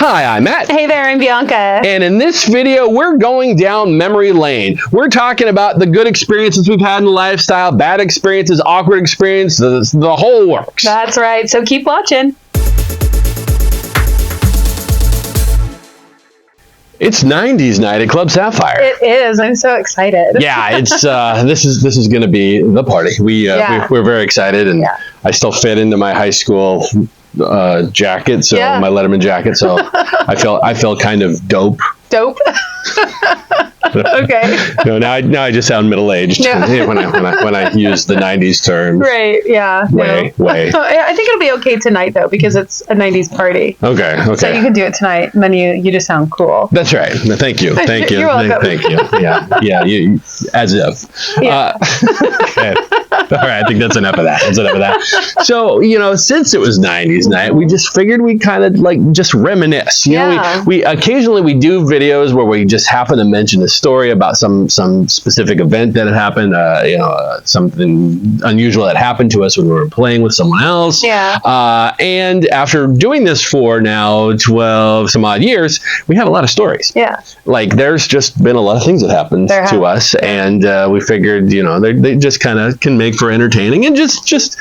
Hi, I'm Matt. Hey there, I'm Bianca. And in this video, we're going down memory lane. We're talking about the good experiences we've had in lifestyle, bad experiences, awkward experiences, the whole works. That's right, so keep watching. It's 90s night at Club Sapphire. It is. I'm so excited. Yeah, it's this is going to be the party. We're very excited, and I still fit into my high school jacket, so my Letterman jacket. So I felt kind of dope. Dope. Okay. No, now I just sound middle aged when I use the 90s terms. Right. Yeah. Way. I think it'll be okay tonight though, because it's a 90s party. Okay. So you can do it tonight, and then you just sound cool. That's right. Thank you. You're welcome. Thank you. Yeah. You, as if. Yeah. Okay. All right. I think that's enough of that. So since it was 90s night, we just figured we kind of just reminisce. We occasionally do videos where we just happen to mention a story about some specific event that had happened, something unusual that happened to us when we were playing with someone else. Yeah. And after doing this for now 12 some odd years, we have a lot of stories. Yeah. Like there's just been a lot of things that happened to us, and we figured, they just kind of can make for entertaining, and just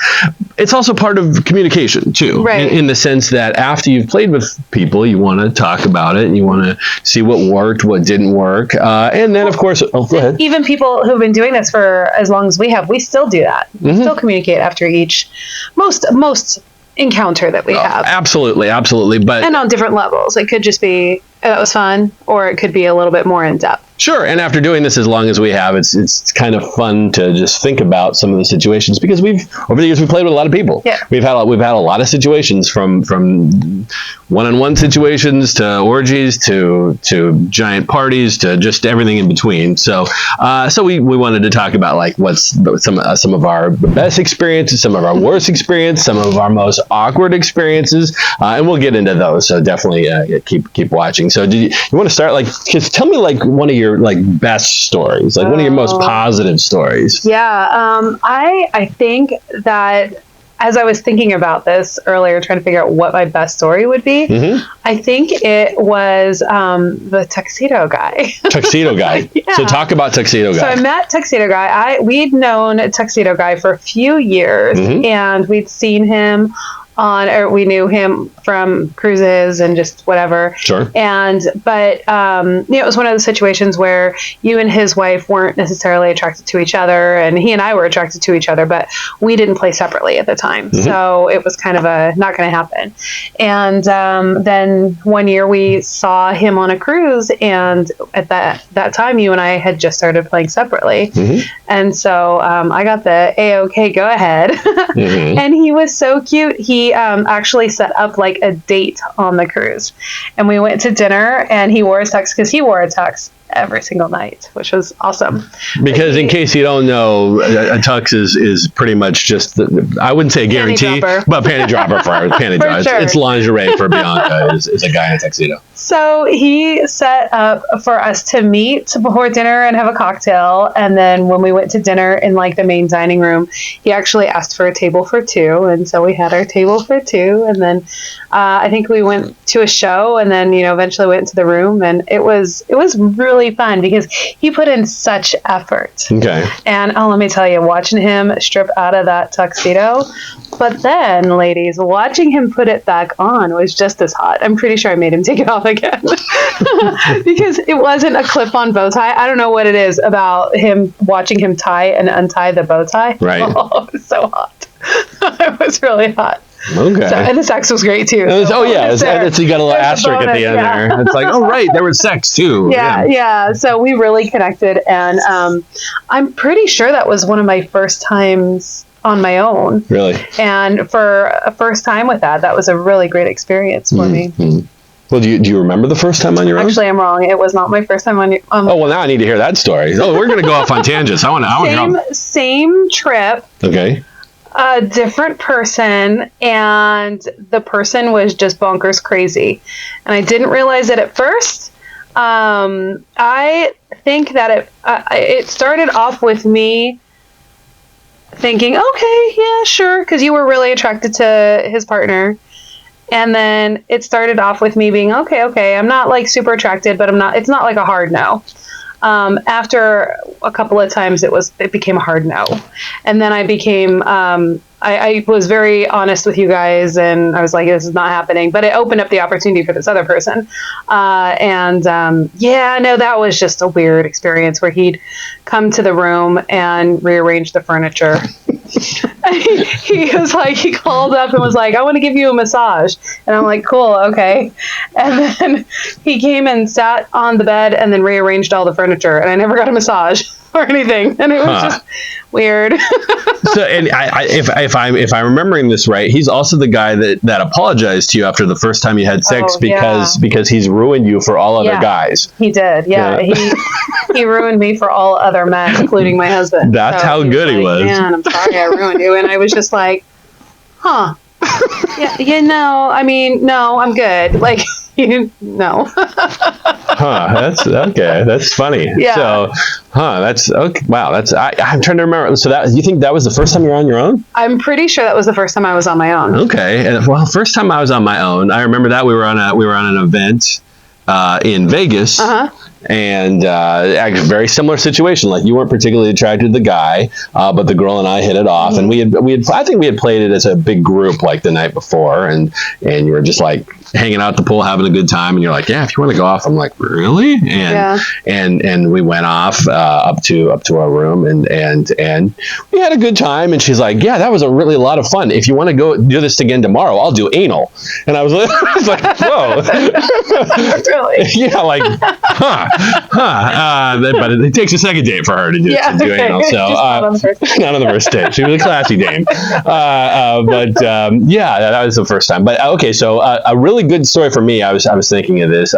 it's also part of communication too, right? In the sense that after you've played with people, you want to talk about it, and you want to see what worked, what didn't work, and then of course, go ahead. Even people who've been doing this for as long as we have, we still do that. We still communicate after each most encounter that we have. Absolutely, but and on different levels. It could just be that was fun, or it could be a little bit more in depth. Sure, and after doing this as long as we have, it's kind of fun to just think about some of the situations, because over the years we've played with a lot of people. Yeah. We've had a lot of situations, from one-on-one situations to orgies to giant parties to just everything in between. So we wanted to talk about what's some of our best experiences, some of our worst experiences, some of our most awkward experiences, and we'll get into those. So definitely keep watching. So do you want to start tell me one of your best stories, one of your most positive stories? Yeah, I think that as I was thinking about this earlier, trying to figure out what my best story would be, I think it was the tuxedo guy. Tuxedo guy. Yeah. So talk about tuxedo guy. So I met tuxedo guy. We'd known tuxedo guy for a few years, and we'd seen him we knew him from cruises and just whatever. Sure. But it was one of those situations where you and his wife weren't necessarily attracted to each other, and he and I were attracted to each other, but we didn't play separately at the time. So it was kind of not going to happen. And then one year we saw him on a cruise, and at that time you and I had just started playing separately. And so I got the A-OK go ahead. And he was so cute. He actually set up a date on the cruise, and we went to dinner, and he wore a tux, because he wore a tux every single night, which was awesome. Because in case you don't know, a tux is pretty much just I wouldn't say a guarantee, but panty dropper for panty drops. Sure. It's lingerie for Bianca is a guy in a tuxedo. So he set up for us to meet before dinner and have a cocktail, and then when we went to dinner in the main dining room, he actually asked for a table for two, and so we had our table for two, and then I think we went to a show, and then eventually went into the room, and it was really fun because he put in such effort. Okay. And let me tell you, watching him strip out of that tuxedo, but then, ladies, watching him put it back on was just as hot. I'm pretty sure I made him take it off again because it wasn't a clip-on bow tie. I don't know what it is about watching him tie and untie the bow tie. Right. Oh, it was so hot. It was really hot. Okay. So, and the sex was great too. You got a little asterisk at the end there. It's oh right, there was sex too. Yeah. So we really connected, and I'm pretty sure that was one of my first times on my own. Really? And for a first time with that was a really great experience for me. Well, do you remember the first time on your own? Actually, I'm wrong. It was not my first time on. Oh well, now I need to hear that story. Oh, we're gonna go off on tangents. I want to. Same trip. Okay. A different person, and the person was just bonkers crazy, and I didn't realize it at first. I think that it started off with me thinking, okay, yeah, sure, because you were really attracted to his partner, And then it started off with me being, okay, I'm not like super attracted, but it's not like a hard no. After a couple of times, it became a hard no. And then I became, I was very honest with you guys, and I was like, this is not happening. But it opened up the opportunity for this other person. That was just a weird experience where he'd come to the room and rearrange the furniture. He called up and was like, I want to give you a massage. And I'm like, cool, okay. And then he came and sat on the bed and then rearranged all the furniture. And I never got a massage or anything. And it was just weird. So, and if I'm remembering this right, he's also the guy that apologized to you after the first time you had sex because he's ruined you for all other guys. He did. Yeah. He ruined me for all other men, including my husband. That's how good he was. Man, I'm sorry I ruined you. And I was just like, huh. No, I'm good. Like, no. That's okay. That's funny. Yeah. So, that's okay. Wow. I'm trying to remember. So you think that was the first time you were on your own? I'm pretty sure that was the first time I was on my own. Okay. And first time I was on my own, I remember that we were on an event in Vegas. And actually, very similar situation. Like, you weren't particularly attracted to the guy, but the girl and I hit it off, and we had I think we had played it as a big group like the night before, and you were just like hanging out at the pool, having a good time, and you're like, yeah, if you want to go off. I'm like, really? And we went off up to our room, and we had a good time. And she's like, yeah, that was a lot of fun. If you want to go do this again tomorrow, I'll do anal. And I was like, whoa. Really? Yeah, like, but it takes a second date for her to do anal. So not on the first date. She was a classy dame. That was the first time. But okay, so a really good story for me. I was thinking of this.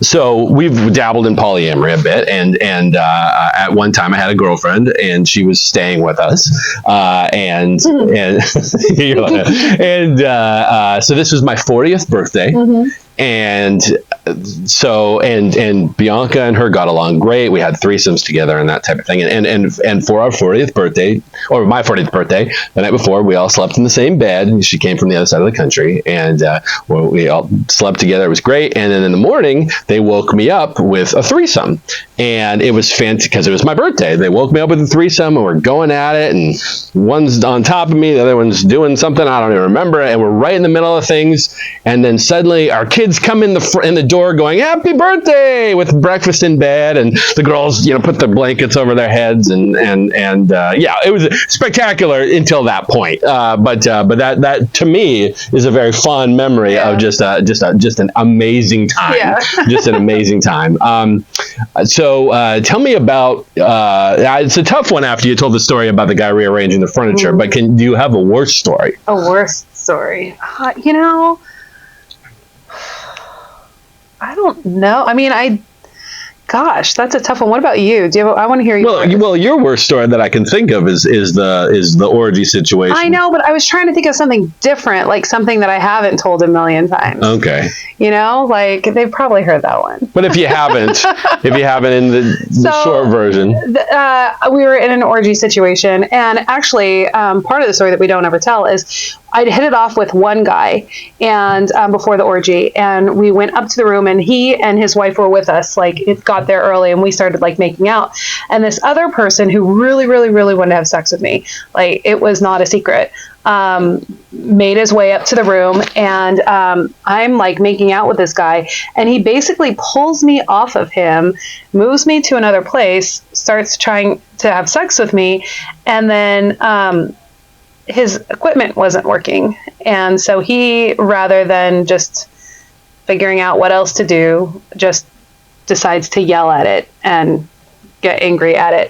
So we've dabbled in polyamory a bit, and at one time I had a girlfriend, and she was staying with us, and so this was my 40th birthday. And so and Bianca and her got along great. We had threesomes together and that type of thing. And for our 40th birthday, or my 40th birthday, the night before, we all slept in the same bed. She came from the other side of the country, and we all slept together. It was great. And then in the morning, they woke me up with a threesome, and it was fantastic because it was my birthday. They woke me up with a threesome, and we're going at it, and one's on top of me, the other one's doing something I don't even remember, and we're right in the middle of things. And then suddenly, our kids come in the door going, happy birthday, with breakfast in bed, and the girls put the blankets over their heads, and it was spectacular until that point, but that to me is a very fond memory of just an amazing time. Just an amazing time. So tell me about it's a tough one after you told the story about the guy rearranging the furniture, but do you have a worse story? A worse story? I don't know. I mean, gosh, that's a tough one. What about you? I want to hear yours. Well, your worst story that I can think of is the orgy situation. I know, but I was trying to think of something different, like something that I haven't told a million times. Okay. Like they've probably heard that one. But if you haven't in the short version. We were in an orgy situation, and actually part of the story that we don't ever tell is I'd hit it off with one guy and before the orgy, and we went up to the room, and he and his wife were with us. Like, it got there early, and we started like making out. And this other person who really, really, really wanted to have sex with me, like, it was not a secret, made his way up to the room, and I'm like making out with this guy, and he basically pulls me off of him, moves me to another place, starts trying to have sex with me, and then his equipment wasn't working. And so he, rather than just figuring out what else to do, just decides to yell at it and get angry at it.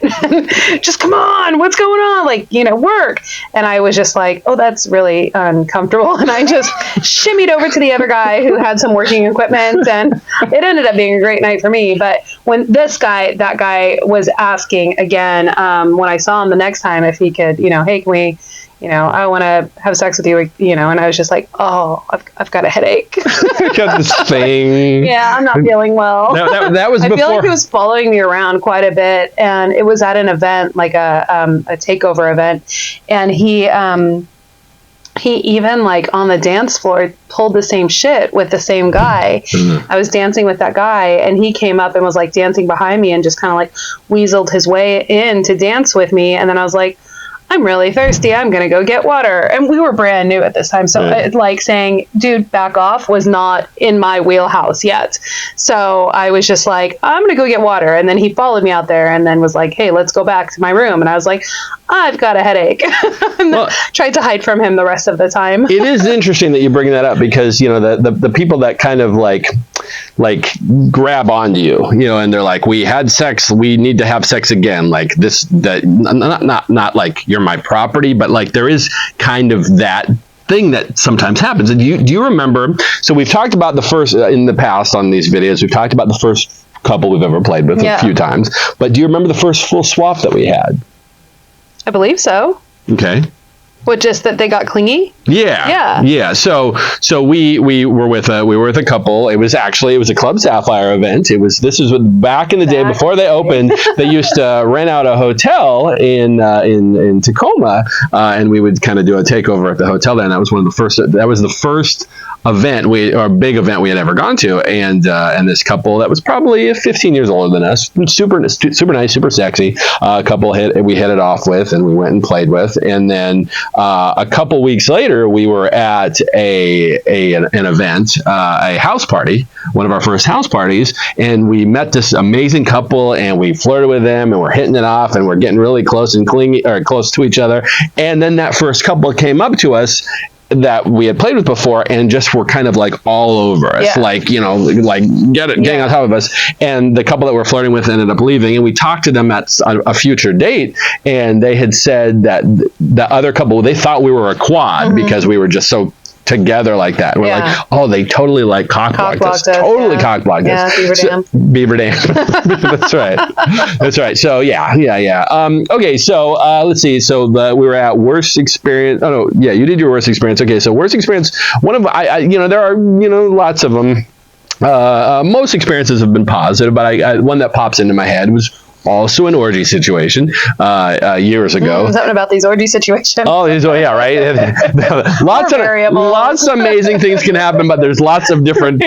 Just, come on, what's going on? Like, work. And I was just like, oh, that's really uncomfortable. And I just shimmied over to the other guy who had some working equipment, and it ended up being a great night for me. But when that guy was asking again, when I saw him the next time, if he could, hey, can we, I want to have sex with you, and I was just like, oh, I've got a headache. Got this thing. Yeah, I'm not feeling well. That was before. I feel like he was following me around quite a bit, and it was at an event, like a takeover event, and he he even like on the dance floor pulled the same shit with the same guy. I was dancing with that guy, and he came up and was like dancing behind me and just kind of like weaseled his way in to dance with me. And then I was like, I'm really thirsty. I'm going to go get water. And we were brand new at this time. So like saying, dude, back off was not in my wheelhouse yet. So I was just like, I'm going to go get water. And then he followed me out there and then was like, hey, let's go back to my room. And I was like, I've got a headache. And tried to hide from him the rest of the time. It is interesting that you bring that up because, you know, the people that kind of like grab onto you, you know, and they're like, we had sex, we need to have sex again. Like this, that not like you're my property, but like there is kind of that thing that sometimes happens. And do you remember, so we've talked about the first, in the past on these videos, we've talked about the first couple we've ever played with a few times, but do you remember the first full swap that we had? I believe so. Okay. What, just that they got clingy? Yeah. So we were with a couple. It was a Club Sapphire event. This was back in the day before they opened. They used to rent out a hotel in Tacoma, and we would kind of do a takeover at the hotel there. And that was the first event big event we had ever gone to. And this couple that was probably 15 years older than us, super nice, super sexy couple we hit it off with, and we went and played with, and then. A couple weeks later, we were at an event, a house party, one of our first house parties, and we met this amazing couple, and we flirted with them, and we're hitting it off, and we're getting really close and close to each other. And then that first couple came up to us that we had played with before and just were kind of like all over us, like, you know, like getting on top of us. And the couple that we're flirting with ended up leaving, and we talked to them at a future date, and they had said that the other couple, they thought we were a quad because we were just so together like that. And we're like, oh, they totally like cock-blocked us. Totally cock-blocked us. Beaver Dam. That's right. So okay, so let's see. So we were at worst experience. Oh no, yeah, you did your worst experience. Okay, so worst experience. One of there are lots of them. Most experiences have been positive, but one that pops into my head was also an orgy situation years ago. Something about these orgy situations. Oh, yeah, right. lots of amazing things can happen, but there's lots of different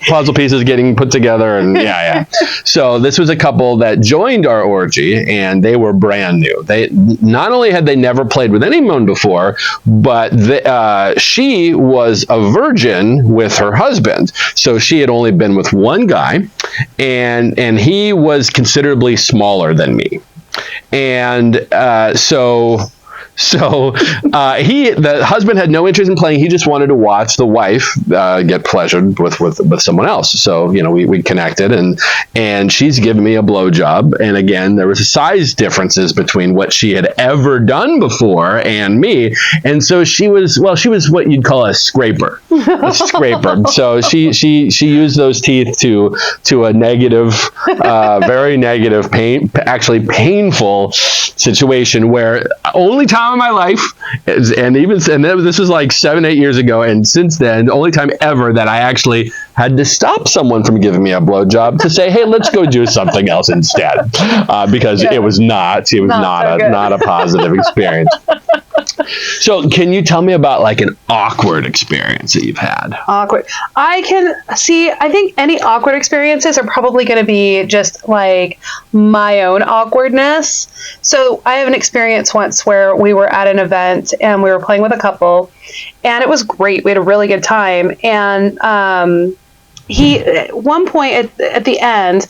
puzzle pieces getting put together, and So this was a couple that joined our orgy, and they were brand new. They not only had they never played with anyone before, but she was a virgin with her husband, so she had only been with one guy, and he was considerably smaller than me, and the husband had no interest in playing. He just wanted to watch the wife get pleasured with someone else. So we connected, and she's given me a blowjob. And again, there was size differences between what she had ever done before and me. And so she was what you'd call a scraper. So she used those teeth to a negative, very negative, painful situation where only time in my life, and this was like 7-8 years ago, and since then, the only time ever that I actually had to stop someone from giving me a blowjob to say, hey, let's go do something else instead, because it was not a positive experience. So can you tell me about like an awkward experience that you've had? Awkward. I think any awkward experiences are probably going to be just like my own awkwardness. So I have an experience once where we were at an event and we were playing with a couple, and it was great. We had a really good time. And he, at one point at the end,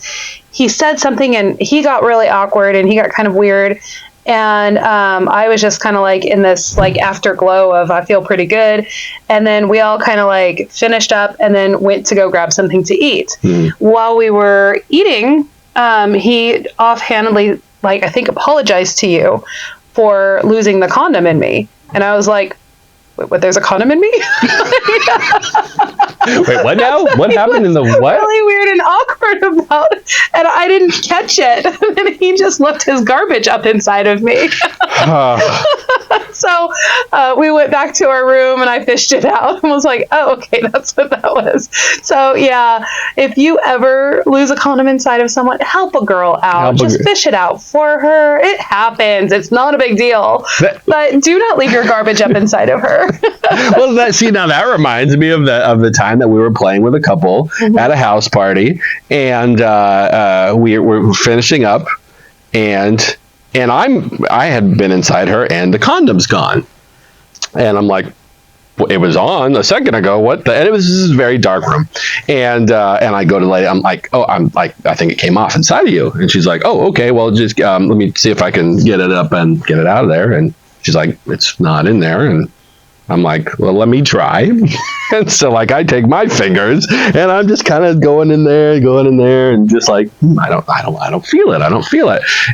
he said something and he got really awkward and he got kind of weird. And I was just kind of like in this like afterglow of I feel pretty good. And then we all kind of like finished up and then went to go grab something to eat. While we were eating, he offhandedly, like, I think apologized to you for losing the condom in me. And I was like, wait, there's a condom in me? Wait, what now? What happened in the what? Really weird and awkward. awkward about, and I didn't catch it. And he just left his garbage up inside of me. So we went back to our room and I fished it out and was like, oh, okay, that's what that was. So yeah, if you ever lose a condom inside of someone, help a girl out. Just fish it out for her. It happens. It's not a big deal. But do not leave your garbage up inside of her. Well, now that reminds me of the time that we were playing with a couple at a house party, and we were finishing up, and I had been inside her, and the condom's gone, and I'm like, well, it was on a second ago. What the? And this is a very dark room, and I go to lay. I'm like, I think it came off inside of you, and she's like, oh, okay, well, just let me see if I can get it up and get it out of there, and she's like, it's not in there, and I'm like, well, let me try. And so like I take my fingers and I'm just kind of going in there and just like, I don't feel it.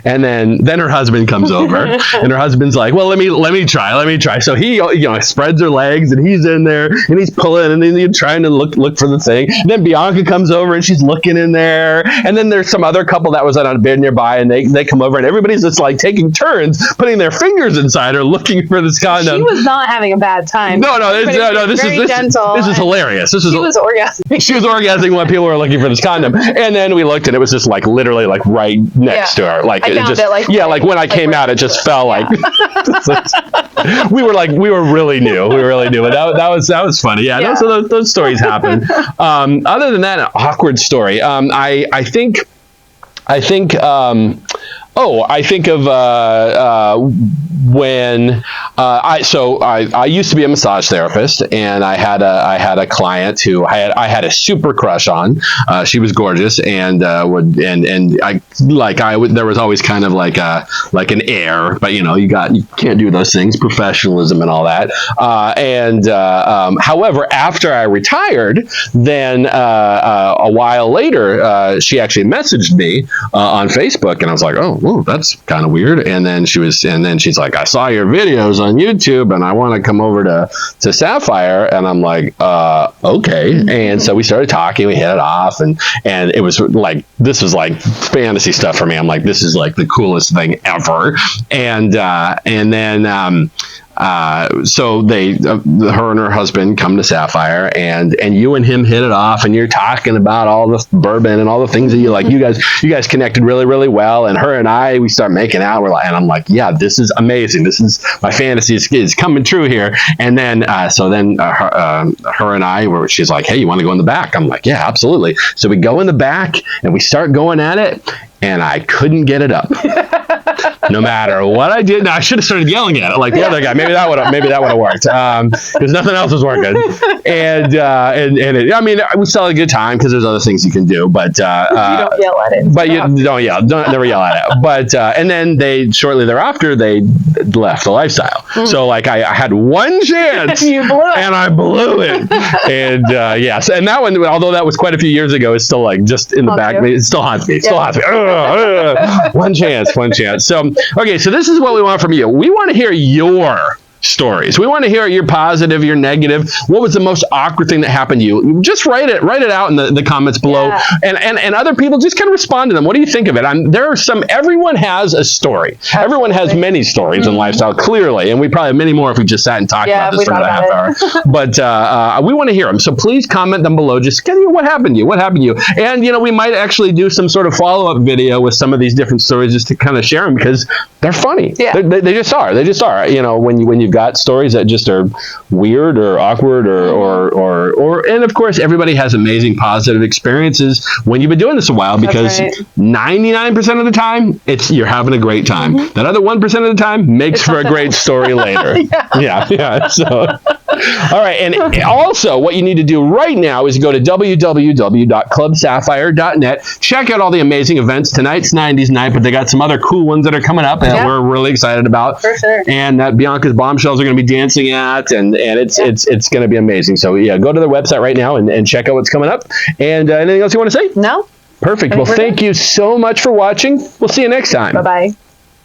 And then her husband comes over and her husband's like, well, let me try. So he, spreads her legs and he's in there and he's pulling and then he's trying to look for the thing. And then Bianca comes over and she's looking in there. And then there's some other couple that was on a bed nearby and they come over and everybody's just like taking turns putting their fingers inside her looking for this condom. She was not having a bad time. No, this is hilarious. She was orgasming. She was orgasming when people were looking for this condom, and then we looked, and it was just like literally like right next to her. Like it just, like when I came out, it just fell like. we were really new. But that was funny. Yeah. So those stories happen. Other than that, an awkward story. I think of when I used to be a massage therapist, and I had a client who I had a super crush on. She was gorgeous, and there was always kind of like an air, but you can't do those things, professionalism and all that. However, after I retired, then a while later, she actually messaged me on Facebook, and I was like, oh. Whoa, that's kind of weird. And then she's like, I saw your videos on YouTube and I want to come over to Sapphire. And I'm like, okay. And so we started talking, we hit it off, and it was like, this was like fantasy stuff for me. I'm like, this is like the coolest thing ever. And then, so her and her husband come to Sapphire, and you and him hit it off, and you're talking about all the bourbon and all the things that you like. You guys connected really, really well, and her and I, we start making out. And I'm like, yeah, this is amazing. This is my fantasy is coming true here. And then, her and I she's like, hey, you want to go in the back? I'm like, yeah, absolutely. So we go in the back and we start going at it, and I couldn't get it up. No matter what I did. Now, I should have started yelling at it like the other guy. Maybe that would have worked, because nothing else was working. And we still had a good time because there's other things you can do. But you don't yell at it. But you don't never yell at it. But and then shortly thereafter they left the lifestyle. Mm-hmm. So like I had one chance, you blew it. And I blew it. And yes, and that one, although that was quite a few years ago, is still like just in the back. It still haunts me. One chance. So, okay, so this is what we want from you. We want to hear your stories. We want to hear your positive, your negative. What was the most awkward thing that happened to you? Just write it out in the comments below. Yeah. And other people, just kind of respond to them. What do you think of it? Everyone has a story. Absolutely. Everyone has many stories in lifestyle, clearly. And we probably have many more if we just sat and talked about this for another half hour. But we want to hear them. So please comment them below. Just what happened to you? And, we might actually do some sort of follow-up video with some of these different stories just to kind of share them because they're funny. Yeah. They just are. When you've got stories that just are weird or awkward or and of course everybody has amazing positive experiences when you've been doing this a while, because 99% of the time you're having a great time. Mm-hmm. That other 1% of the time makes for a great story later. Yeah. So all right, and also what you need to do right now is go to www.clubsapphire.net. Check out all the amazing events. Tonight's 90s night, but they got some other cool ones that are coming up that we're really excited about. For sure. And that Bianca's Bombshells are going to be dancing at, and it's going to be amazing. So yeah, go to the website right now and check out what's coming up. And anything else you want to say? No. Perfect. Well, thank you so much for watching. We'll see you next time. Bye-bye.